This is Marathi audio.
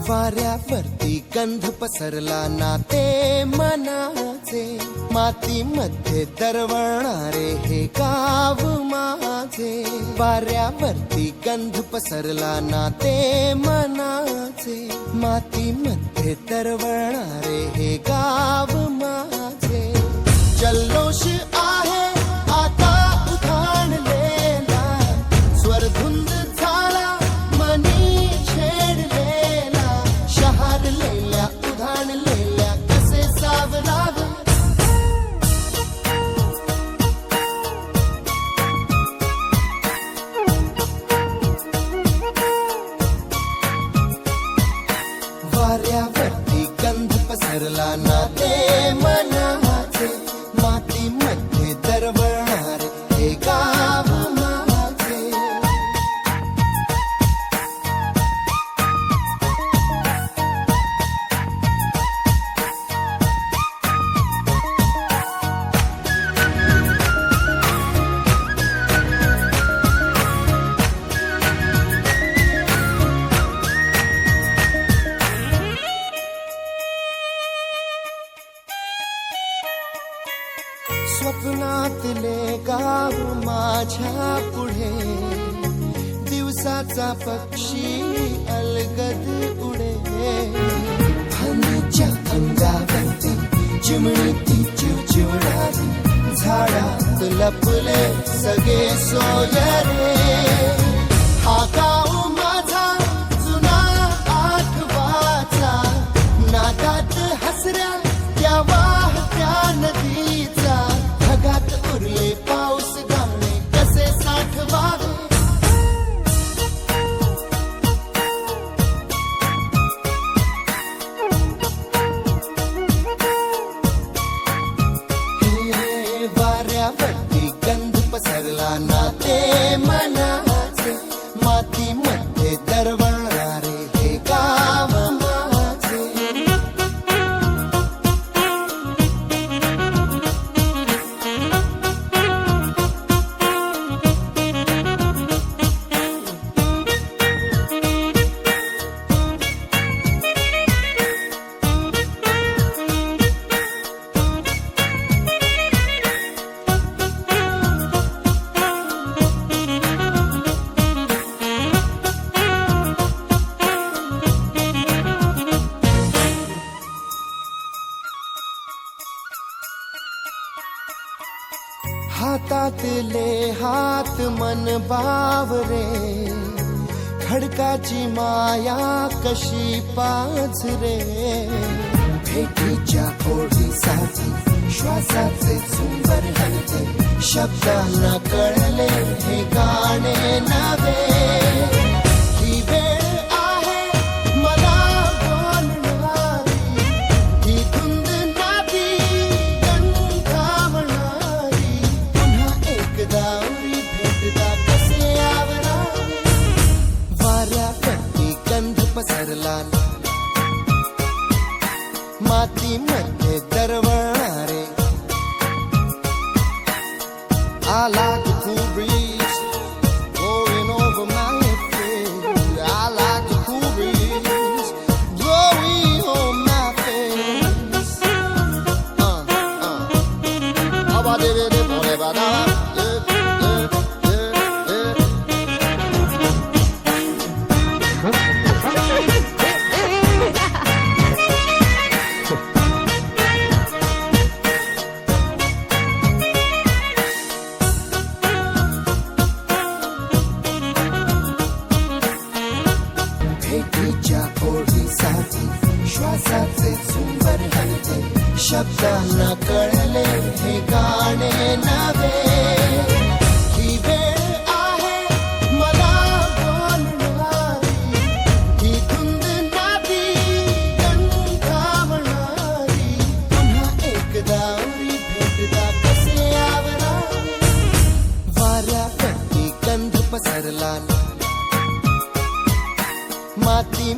वाऱ्यावरती गंध पसरला नाते मनाचे, मातीमध्ये दरवळणारे हे गाव माझे. वाऱ्यावरती गंध पसरला नाते मनाचे, मातीमध्ये दरवळणारे हे गाव माझे. जल्लोष आहे आता उधाणलेला, स्वरधुंद झाला मनी छेडलेला. शहारलेल्या उधाणलेल्या कसे सावरावे, वाऱ्यावरती गंध पसरला नाते मनाचे, मातीमध्ये दरवळणारे हे गाव माझे. स्वप्नातले गाव माझ्या पुढे, दिवसाचा पक्षी अलगद उडे. फणीच्या अंगावरती चिमणीची चिवचिवणारी, झाडात लपले सगळे सोयरे. हा गाव माझा जुना आठवाचा, नादात हसऱ्या त्या वाहत्या नदीचा. ढगात उरले पाऊस गाणे कसे साठवावे, हे वाऱ्यावरती गंध पसरला नाते मनाचे, मातीमध्ये दरवळणारे हे गाव माझे. हातातले हात मन बावरे, खडकाची माया कशी पाझरे. भेटीच्या ओढीसाठी श्वासाचे झुंबर हलते, शब्दांना कळले हे गाणे नवे. ही वेळ आहे मला बोलणारी, ही धुंद नादी गंधावणारी. पुन्हा एकदा उरी भेटदा कसे आवरावे, वाऱ्यावरती गंध पसरला मातीमध्ये दरवळणारे. I like the cool breeze blowing over my face. I like the cool breeze blowing on my face. ज्यांना कळले हे गाणे नवे. ही वेळ आहे मला बोलणारी, ही धुंद नादी गंधावणारी. पुन्हा एकदा उरी भेटदा कसे आवरावे. वाऱ्यावरती गंध पसरला, माती